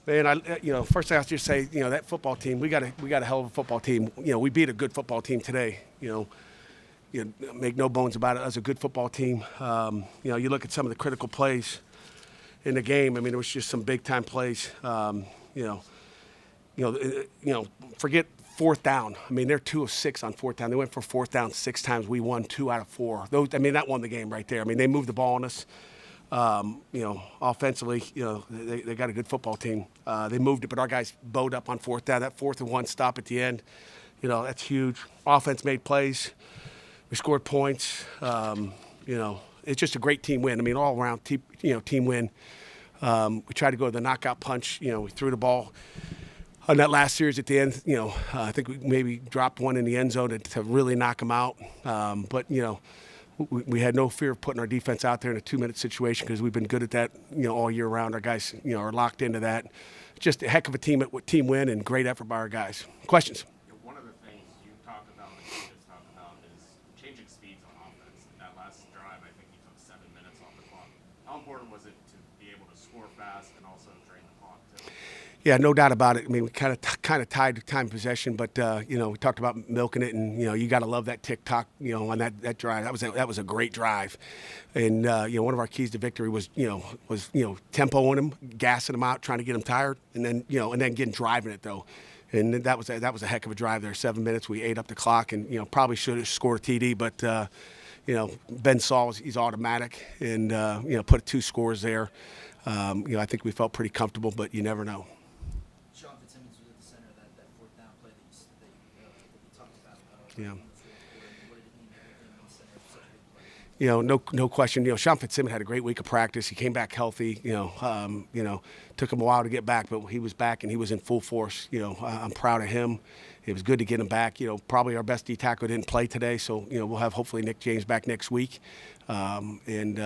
Man, first thing I'll just say, that football team, we got a hell of a football team. We beat a good football team today. Make no bones about it. It was a good football team. You look at some of the critical plays in the game. I mean, it was just some big time plays. Forget fourth down. I mean, they're 2 of 6 on fourth down. They went for fourth down 6 times. We won 2 out of 4. That won the game right there. I mean, they moved the ball on us. Offensively, they got a good football team. They moved it, but our guys bowed up on fourth down. That 4th and 1 stop at the end, that's huge. Offense made plays. We scored points. It's just a great team win. I mean, all around team win. We tried to go to the knockout punch. We threw the ball on that last series at the end. I think we maybe dropped one in the end zone to really knock them out. But we had no fear of putting our defense out there in a 2-minute situation because we've been good at that, all year round. Our guys, are locked into that. Just a heck of a team win and great effort by our guys. Questions? One of the things you talked about and coaches talked about is changing speeds on offense. That last drive, I think you took 7 minutes off the clock. How important was it to be able to score fast and also drain the clock too? Yeah, no doubt about it. I mean, we kind of tied time possession, but we talked about milking it, and you got to love that tick-tock, on that drive. That was a great drive, and one of our keys to victory was tempoing them, gassing them out, trying to get them tired, and then getting driving it though, and that was a heck of a drive there. 7 minutes, we ate up the clock, and probably should have scored a TD, but Ben Saul he's automatic, and put 2 scores there. I think we felt pretty comfortable, but you never know. Fitzsimmons was at the center of that 4th down play that you talked about. Yeah. What did it mean to have him in the center of such a big play? No question. Sean Fitzsimmons had a great week of practice. He came back healthy. Took him a while to get back, but he was back and he was in full force. I'm proud of him. It was good to get him back. Probably our best D tackle didn't play today, so we'll have hopefully Nick James back next week, and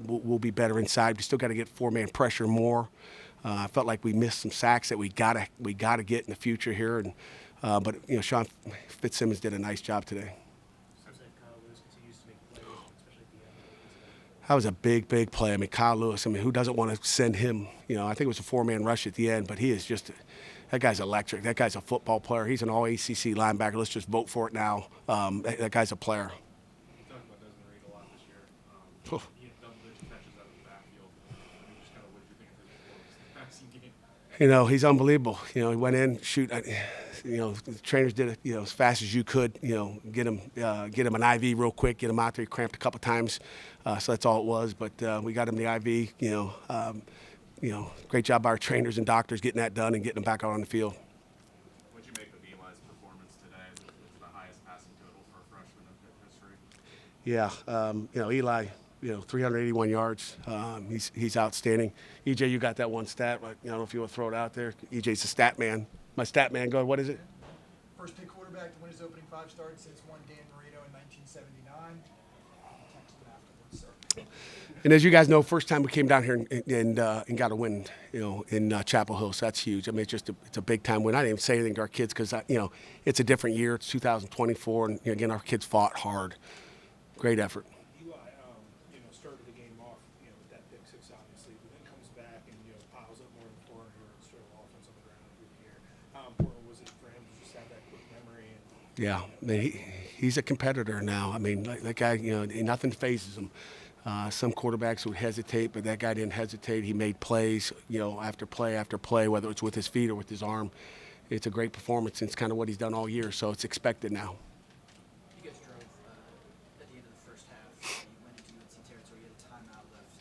we'll be better inside. We still got to get 4-man pressure more. I felt like we missed some sacks that we gotta get in the future here, and but Sean Fitzsimmons did a nice job today. That was a big play. I mean, Kyle Lewis. I mean, who doesn't want to send him? I think it was a 4-man rush at the end, but he is just. That guy's electric. That guy's a football player. He's an all-ACC linebacker. Let's just vote for it now. That guy's a player. You talked about Desmond Reid a lot this year. He had double-digit catches out of the backfield. Just kind of what you think of his performance in the game? He's unbelievable. He went in, shoot. The trainers did it, as fast as you could. Get him an IV real quick, get him out there. He cramped a couple times, so that's all it was. But we got him the IV. Great job by our trainers and doctors getting that done and getting them back out on the field. What did you make of Eli's performance today? It was the highest passing total for a freshman in Pitt history. Yeah, Eli, 381 yards. He's outstanding. EJ, you got that one stat. I don't know if you want to throw it out there. EJ's a stat man. My stat man, go ahead. What is it? First pick quarterback to win his opening 5 starts since one Dan Marino in 1979. Text him afterwards, sir. And as you guys know, first time we came down here and got a win, in Chapel Hill. So that's huge. I mean, it's a big time win. I didn't even say anything to our kids because it's a different year. It's 2024, and again, our kids fought hard. Great effort. Eli, started the game off, with that pick 6, obviously, but then comes back and piles up more than 400 yards straight offense on the ground through the air. How important was it for him to just have that quick memory? Yeah, I mean, he's a competitor now. I mean, that guy, nothing phases him. Some quarterbacks would hesitate, but that guy didn't hesitate. He made plays, after play after play, whether it's with his feet or with his arm. It's a great performance, and it's kind of what he's done all year, so it's expected now. You guys drove at the end of the first half. You went into UNC territory. You had a timeout left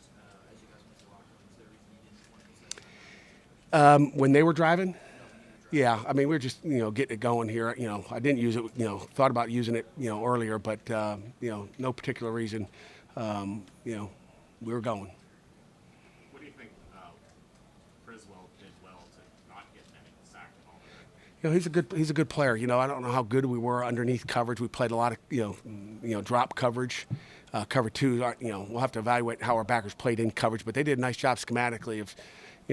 as you guys went to the locker room. Is there a reason you didn't want to use that timeout? When they were driving? Yeah, I mean, we were just, getting it going here. I didn't use it, thought about using it, earlier, but, no particular reason. We were going. What do you think Criswell did well to not get any sacked at all? He's a good player. I don't know how good we were underneath coverage. We played a lot of drop coverage, cover 2. We'll have to evaluate how our backers played in coverage, but they did a nice job schematically of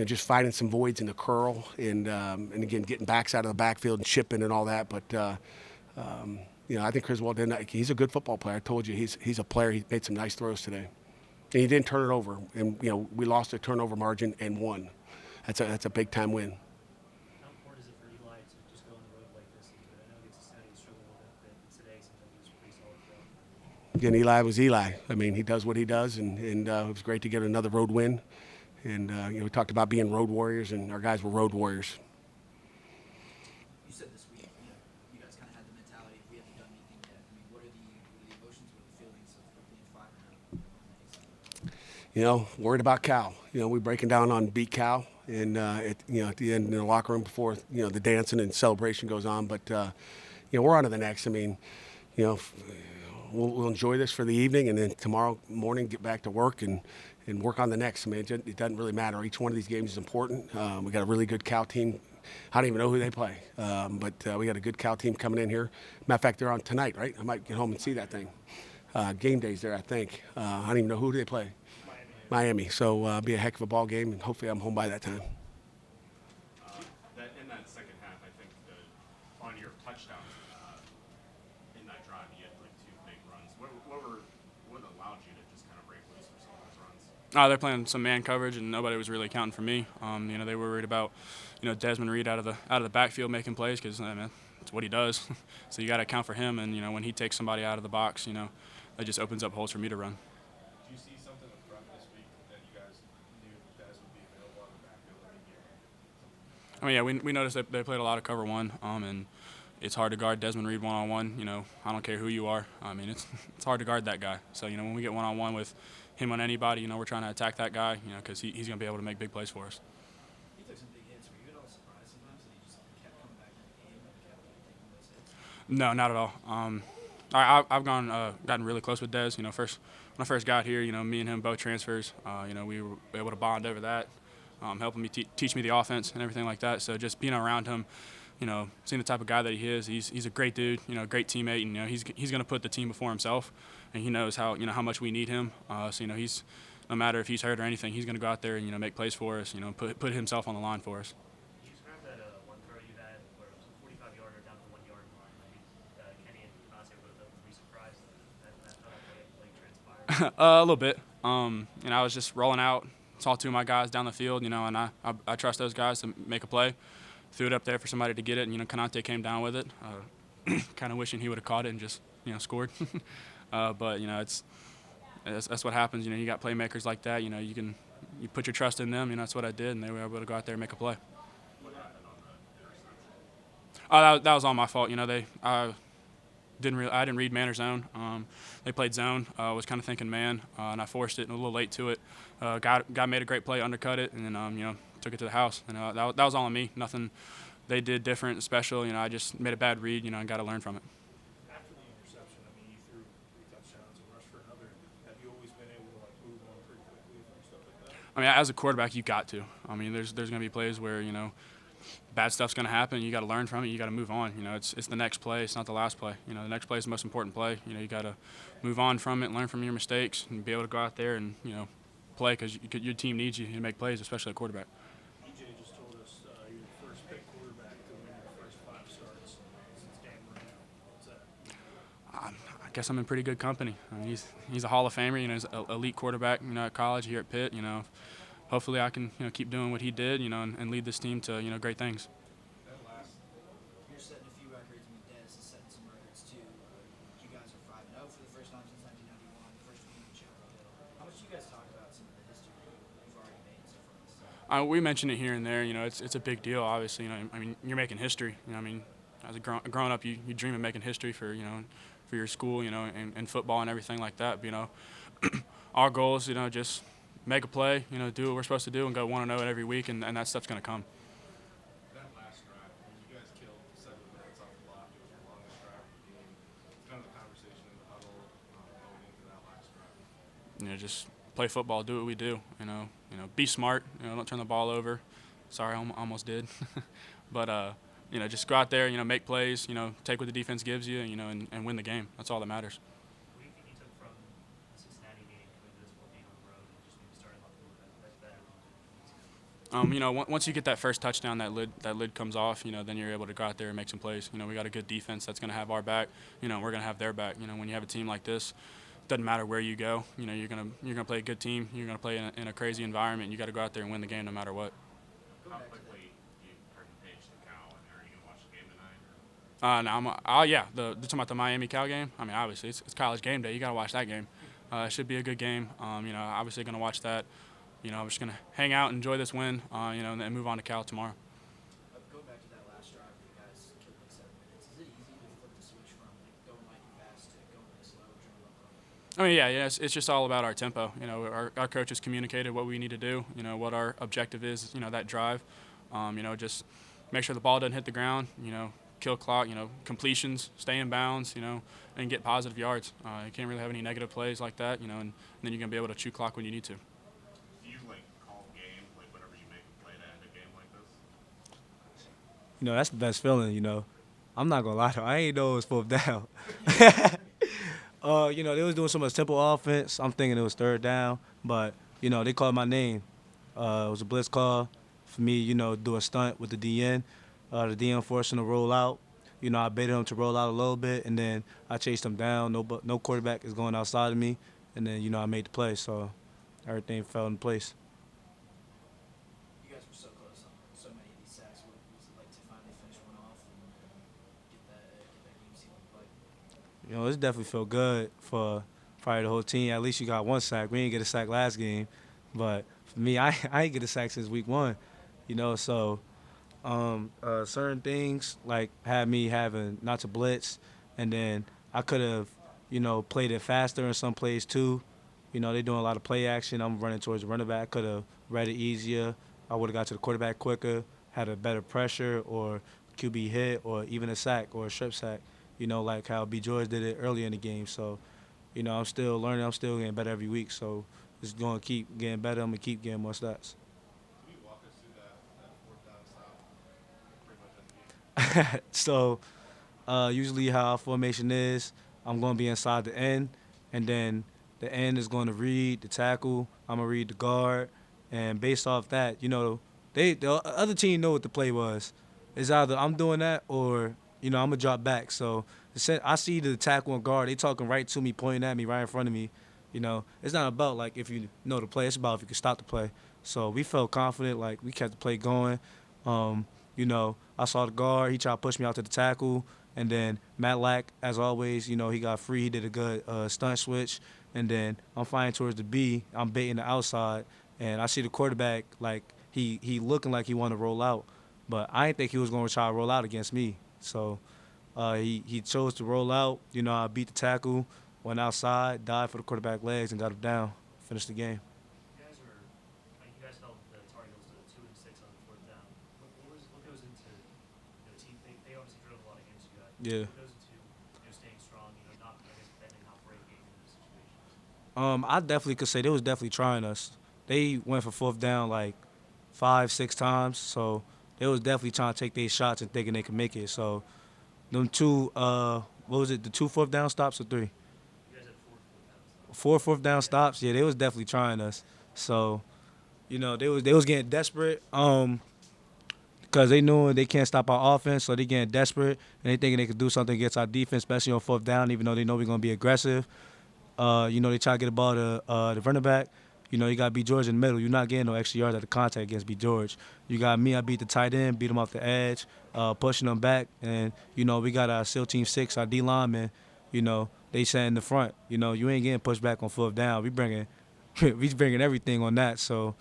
just finding some voids in the curl and again getting backs out of the backfield and chipping and all that. But I think Criswell did. He's a good football player. I told you he's a player. He made some nice throws today, and he didn't turn it over. And we lost the turnover margin and won. that's a big time win. How important is it for Eli to just go on the road like this? I know against Cincinnati he struggled a little bit, but today sometimes he was pretty solid throughout. Again, Eli was Eli. I mean, he does what he does, and it was great to get another road win. And we talked about being road warriors, and our guys were road warriors. You said this week, you guys kind of had the mentality of we haven't done anything yet. I mean, what are the emotions, what are the feelings of being 5-0? Worried about Cal. We're breaking down on beat Cal, and at the end in the locker room before the dancing and celebration goes on. But we're on to the next. I mean, we'll enjoy this for the evening, and then tomorrow morning get back to work and work on the next. I mean, it doesn't really matter. Each one of these games is important. We got a really good Cal team. I don't even know who they play, but we got a good Cal team coming in here. Matter of fact, they're on tonight, right? I might get home and see that thing. Game day's there, I think. I don't even know who they play. Miami. So be a heck of a ball game, and hopefully I'm home by that time. In that second half, I think on your touchdowns in that drive, you had like 2 big runs. What allowed you to just kind of break loose for some of those runs? They're playing some man coverage, and nobody was really accounting for me. They were worried about, Desmond Reid out of the backfield making plays because that's what he does. So you got to account for him, and when he takes somebody out of the box, that just opens up holes for me to run. Do you see something up front this week that you guys knew guys would be available on the backfield every year? We noticed that they played a lot of cover one, and it's hard to guard Desmond Reid one-on-one. I don't care who you are. It's hard to guard that guy. So when we get one-on-one with him on anybody, we're trying to attack that guy, because he's going to be able to make big plays for us. He took some big hits. Were you at all surprised sometimes that he just kept coming back in the game and kept taking those hits? No, not at all. I've gotten really close with Des. When I first got here, me and him both transfers. We were able to bond over that, helping me teach me the offense and everything like that. So just being around him, seeing the type of guy that he is, he's a great dude, great teammate, and he's going to put the team before himself, and he knows how much we need him. So he's, no matter if he's hurt or anything, he's going to go out there and make plays for us, put himself on the line for us. Can you describe that one throw you had where it was a 45-yarder down to the 1-yard line? I think Kenny and Kanase were both pretty surprised that how that play transpired. A little bit. I was just rolling out, saw 2 of my guys down the field, and I trust those guys to make a play. Threw it up there for somebody to get it, and Kanate came down with it. Kind of wishing he would have caught it and just scored. But that's what happens. You got playmakers like that. You put your trust in them. That's what I did, and they were able to go out there and make a play. What happened on the interception? That was all my fault. I didn't read man or zone. They played zone. Was kind of thinking man, and I forced it a little late to it. Guy made a great play, undercut it, and then took it to the house. And that was all on me. Nothing they did different, special. I just made a bad read. And got to learn from it. After the interception, you threw 3 touchdowns and rushed for another. Have you always been able to move on pretty quickly and stuff like that? As a quarterback, you got to. There's going to be plays where bad stuff's going to happen. You got to learn from it. You got to move on. It's the next play. It's not the last play. The next play is the most important play. You got to move on from it, learn from your mistakes, and be able to go out there and play because your team needs you to make plays, especially at quarterback. EJ just told us you're the first Pitt quarterback to win your first 5 starts since Dan Marino. What's that? I guess I'm in pretty good company. He's a Hall of Famer. He's an elite quarterback. At college here at Pitt. Hopefully I can keep doing what he did. And lead this team to great things. You're setting a few records. Des is setting some records too. You guys are 5-0 for the first time since 1991. First win in Chapel Hill. How much do you guys talk about some of the history you've already made so far this season? We mention it here and there. It's a big deal. Obviously, you're making history. As a growing up, you dream of making history for for your school, and football and everything like that. But, our goal is just make a play, do what we're supposed to do, and go 1-0 every week, and that stuff's going to come. That last drive, you guys killed 7 minutes off the clock. It was the longest drive of the game. It's kind of the conversation in the huddle going into that last drive. Just play football, do what we do. Be smart. Don't turn the ball over. Sorry, I almost did. But just go out there. Make plays. Take what the defense gives you. And win the game. That's all that matters. What do you think you took from the Cincinnati game coming to this one being on the road and just maybe starting off a little bit better? Once you get that first touchdown, that lid comes off. Then you're able to go out there and make some plays. We got a good defense that's going to have our back. We're going to have their back. When you have a team like this, doesn't matter where you go. You're gonna play a good team. You're gonna play in a crazy environment. You got to go out there and win the game no matter what. No, oh yeah, they're talking about the Miami Cal game. I mean, obviously it's college game day. You gotta watch that game. It should be a good game. Obviously gonna watch that. I'm just gonna hang out, enjoy this win. And then move on to Cal tomorrow. Going back to that last drive where you guys killed like 7 minutes, is it easy to flip the switch from like going lightning fast to going really slow, trying to run? I mean, yeah, it's just all about our tempo. Our coaches communicated what we need to do. What our objective is. That drive. Just make sure the ball doesn't hit the ground. Kill clock. Completions, stay in bounds. And get positive yards. You can't really have any negative plays like that. And then you're gonna be able to chew clock when you need to. Do you call game whenever you make a play to end a game like this? That's the best feeling. I'm not gonna lie to you, I ain't know it was fourth down. They was doing so much tempo offense. I'm thinking it was third down, but they called my name. It was a blitz call for me. Do a stunt with the DN. The DN forced him to roll out. I baited him to roll out a little bit, and then I chased him down. No quarterback is going outside of me, and then I made the play. So everything fell in place. You guys were so close on so many of these sacks. What was it like to finally finish one off and get that game sealing play? It's definitely felt good for probably the whole team. At least you got one sack. We didn't get a sack last game, but for me, I ain't get a sack since week 1. So certain things had me having not to blitz, and then I could have played it faster in some plays too. They doing a lot of play action. I'm running towards the running back. Could have read it easier. I would have got to the quarterback quicker, had a better pressure or QB hit or even a sack or a strip sack. Like how B. George did it earlier in the game. So, I'm still learning. I'm still getting better every week. So it's going to keep getting better. I'm going to keep getting more stats. Can you walk us through that fourth down stop pretty much at the game? So usually how our formation is, I'm going to be inside the end, and then the end is going to read the tackle. I'm going to read the guard, and based off that, the other team know what the play was. It's either I'm doing that or, I'm going to drop back. So I see the tackle and guard. They talking right to me, pointing at me right in front of me. It's not about, if you know the play. It's about if you can stop the play. So we felt confident, we kept the play going. I saw the guard. He tried to push me out to the tackle. And then Matt Lack, as always, he got free. He did a good stunt switch. And then I'm flying towards the B. I'm baiting the outside. And I see the quarterback, he looking like he wanted to roll out. But I didn't think he was going to try to roll out against me. So he chose to roll out. I beat the tackle, went outside, dived for the quarterback legs, and got him down, finished the game. You guys held the Tar Heels to 2 and 6 on the fourth down. What goes into team? They obviously drove a lot against you guys. Yeah. What goes into staying strong? Not bending, not breaking in this situation. I definitely could say they was definitely trying us. They went for fourth down 5, 6 times, so they was definitely trying to take these shots and thinking they could make it. So them two, the 2 fourth down stops or 3? You guys had 4 fourth down stops. 4 fourth down stops. Yeah, they was definitely trying us. So, they was getting desperate. Because they knew they can't stop our offense, so they getting desperate and they thinking they could do something against our defense, especially on fourth down, even though they know we're gonna be aggressive. They try to get the ball to the running back. You got B. George in the middle. You're not getting no extra yards at the contact against B. George. You got me. I beat the tight end, beat him off the edge, pushing them back. And, we got our SEAL Team 6, our D linemen, they sat in the front. You ain't getting pushed back on fourth down. we bringing everything on that. So,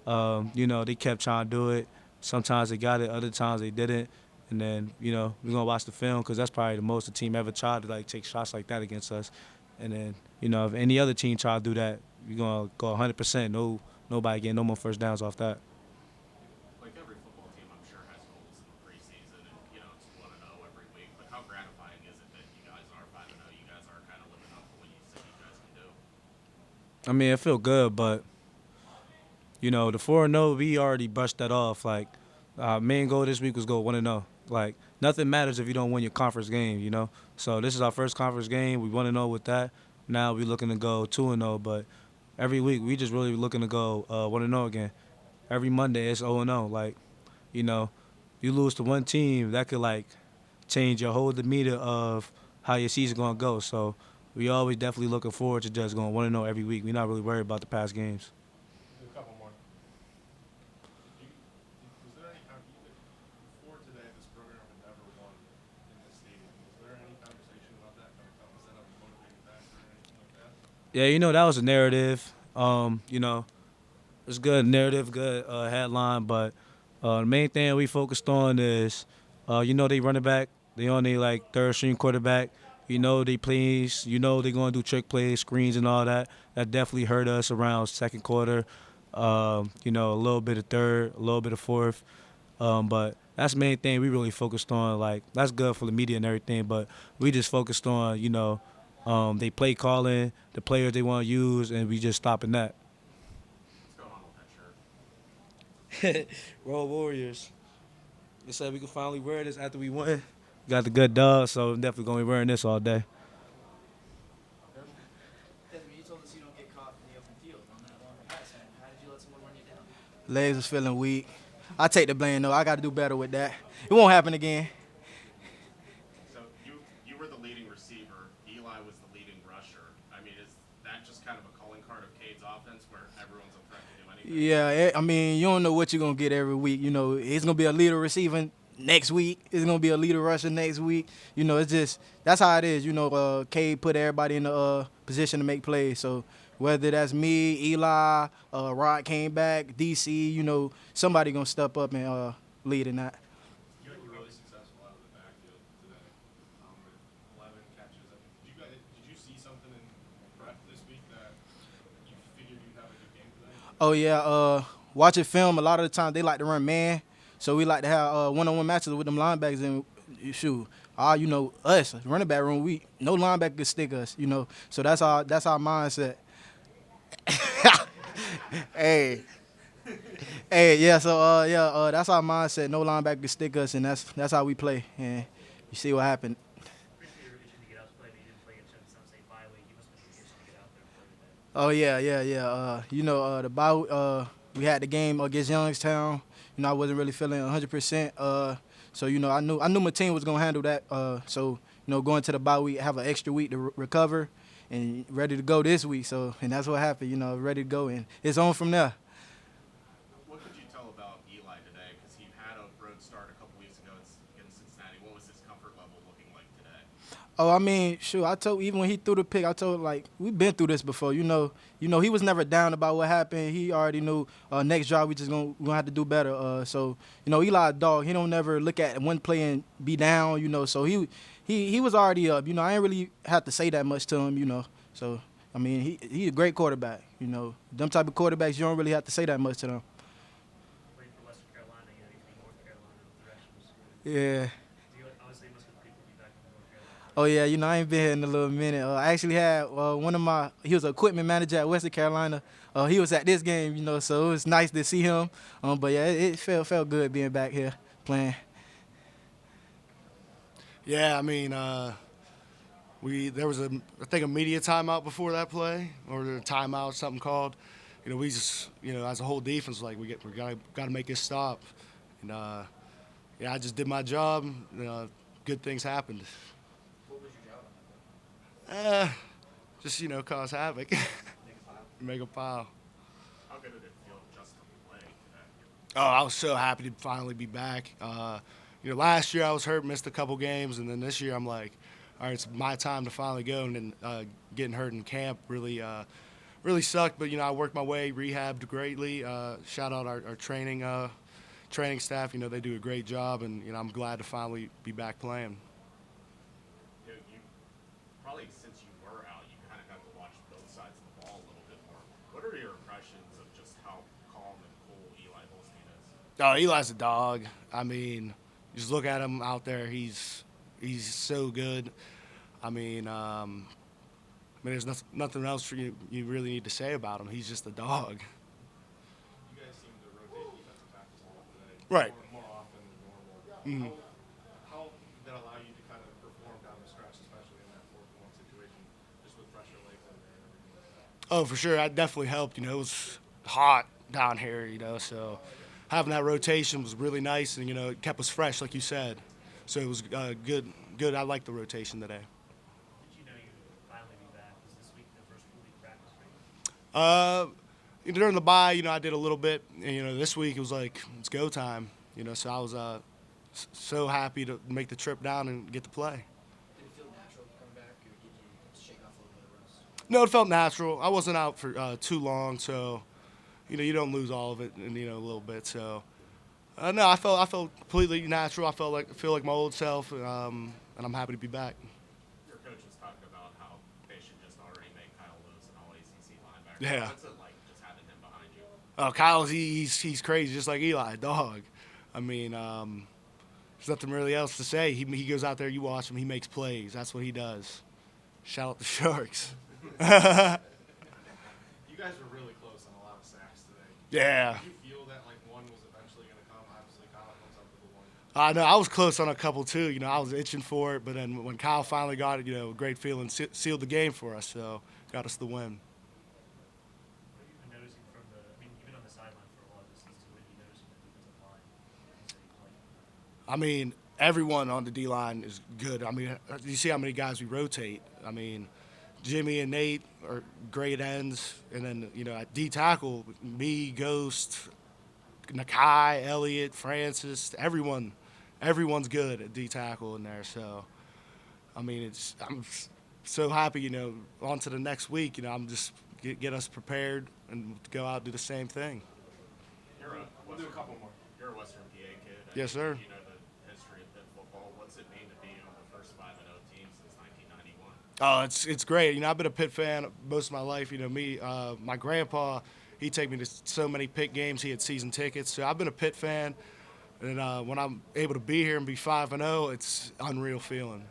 they kept trying to do it. Sometimes they got it, other times they didn't. And then, we're going to watch the film because that's probably the most the team ever tried to, take shots like that against us. And then, if any other team try to do that, we're going to go 100%. Nobody getting no more first downs off that. Like every football team, I'm sure, has goals in the preseason, and it's 1-0 every week. But how gratifying is it that you guys are 5-0? You guys are kind of living up to what you said you guys can do. I mean, it feel good, but the 4-0, we already brushed that off. Main goal this week was go 1-0. Nothing matters if you don't win your conference game. So this is our first conference game. We 1-0 with that. Now we're looking to go 2-0, but every week we just really looking to go 1-0 again. Every Monday it's 0-0. You lose to one team, that could change your whole demeanor of how your season gonna go. So we always definitely looking forward to just going 1-0 every week. We're not really worried about the past games. A couple more. Was there any time before today this program had never won in the state Yeah, that was a narrative. It's good narrative, good headline, but the main thing we focused on is, they running back, they on their like third string quarterback. They plays, they gonna do trick plays, screens, and all that. That definitely hurt us around second quarter. A little bit of third, a little bit of fourth. But that's the main thing we really focused on. Like that's good for the media and everything, but we just focused on, they play calling, the players they want to use, and we just stopping that. What's going on with that shirt? Roll Warriors. They said we could finally wear this after we won. Got the good dog, so I'm definitely gonna be wearing this all day. Desmond, you told us you don't get caught in the open field on that long pass. How did you let someone run you down? Legs was feeling weak. I take the blame though. I got to do better with that. It won't happen again. So you were the leading receiver. Eli was the leading rusher. I mean, is that just kind of a calling card of Cade's offense where everyone's a threat to do anything? Yeah, I mean, you don't know what you're going to get every week. It's going to be a leader receiving next week. It's going to be a leader rusher next week. It's just, that's how it is. Cade put everybody in the position to make plays. So whether that's me, Eli, Rod came back, DC, somebody going to step up and lead in that. You were really successful out of the backfield today with 11 catches. Did you see something in prep this week that you figured you'd have a good game today? Oh, yeah. Watching film, a lot of the time they like to run man. So we like to have one-on-one matches with them linebackers. And shoot, us, running back room, no linebacker can stick us, So that's our mindset. Hey, yeah. So that's our mindset. No linebacker can stick us, and that's how we play. And you see what happened. Pretty sure you were itching to get out to play, but you didn't play against some say bye week. You must have been itching to get out there and play today. Oh yeah. The bye. We had the game against Youngstown. I wasn't really feeling 100%. So I knew my team was gonna handle that. So going to the bye week, have an extra week to recover, and ready to go this week. And that's what happened. Ready to go, and it's on from there. What could you tell about Eli today? Because he had a road start a couple weeks ago against Cincinnati. What was his comfort level looking like today? Oh, I mean, shoot, I told, even when he threw the pick, I told, we've been through this before. He was never down about what happened. He already knew next drive we gonna have to do better. Eli a dog. He don't never look at one play and be down, So he was already up. I ain't really have to say that much to him, So, I mean, he a great quarterback, Them type of quarterbacks, you don't really have to say that much to them. Played for Western Carolina, you need to be North Carolina with the direction of school. Yeah. Obviously, it must have been pretty cool to be back in North Carolina. Oh, yeah, I ain't been here in a little minute. I actually had he was an equipment manager at Western Carolina. He was at this game, so it was nice to see him. But, yeah, it felt good being back here playing. Yeah, I mean, there was I think a media timeout before that play, or a timeout, something called. We just, as a whole defense, we got to make this stop. And I just did my job. Good things happened. What was your job on that play? Just cause havoc, make a pile. How good did it feel just to play today? Oh, I was so happy to finally be back. Last year I was hurt, missed a couple games, and then this year I'm like, all right, it's my time to finally go. And then getting hurt in camp really sucked. But I worked my way, rehabbed greatly. Shout out our training staff. They do a great job, and I'm glad to finally be back playing. You probably since you were out, you kind of got to watch both sides of the ball a little bit more. What are your impressions of just how calm and cool Eli Holstein is? Oh, Eli's a dog. I mean, just look at him out there. He's so good. I mean, there's nothing else for you really need to say about him. He's just a dog. You guys seem to rotate defensive tackles a lot today. Right. More often than normal. Mhm. How did that allow you to kind of perform down the stretch, especially in that 4-1 situation, just with fresher legs in there and everything like that? Oh, for sure. That definitely helped. It was hot down here, so having that rotation was really nice, and, it kept us fresh, like you said. So it was good. I liked the rotation today. Did you know you would finally be back? Was this week the first full week practice for you? During the bye, I did a little bit. And, this week it was like, it's go time. So I was so happy to make the trip down and get to play. Did it feel natural coming back, or did you shake off a little bit of rust? No, it felt natural. I wasn't out for too long, so you don't lose all of it in a little bit. So no, I felt completely natural. I feel like my old self, and I'm happy to be back. Your coach was talking about how they should just already make Kyle Lewis an all-ACC linebacker. Yeah. What's it like just having him behind you? Oh, Kyle's he's crazy, just like Eli, dog. I mean, there's nothing really else to say. He goes out there, you watch him, he makes plays. That's what he does. Shout out the Sharks. You guys were really close on a lot of sacks today. Yeah. Did you feel that like one was eventually going to come? Obviously, Kyle comes up with the one. I know I was close on a couple too. I was itching for it, but then when Kyle finally got it, a great feeling sealed the game for us. So got us the win. What have you been noticing from you've been on the sideline for a while this season. What have you noticing from the defensive line? I mean, everyone on the D line is good. I mean, you see how many guys we rotate. I mean, Jimmy and Nate are great ends, and then at D tackle, me, Ghost, Nakai, Elliott, Francis, everyone's good at D tackle in there. So, I mean, I'm so happy. On to the next week. I'm just get us prepared and go out and do the same thing. We'll do a couple more. You're a Western PA kid. Yes, sir. You know the history of Pitt football. What's it mean to be on the first 5-0 team since 1991? Oh, it's great. I've been a Pitt fan most of my life. My grandpa, he'd take me to so many Pitt games. He had season tickets, so I've been a Pitt fan. And when I'm able to be here and be 5-0, it's unreal feeling.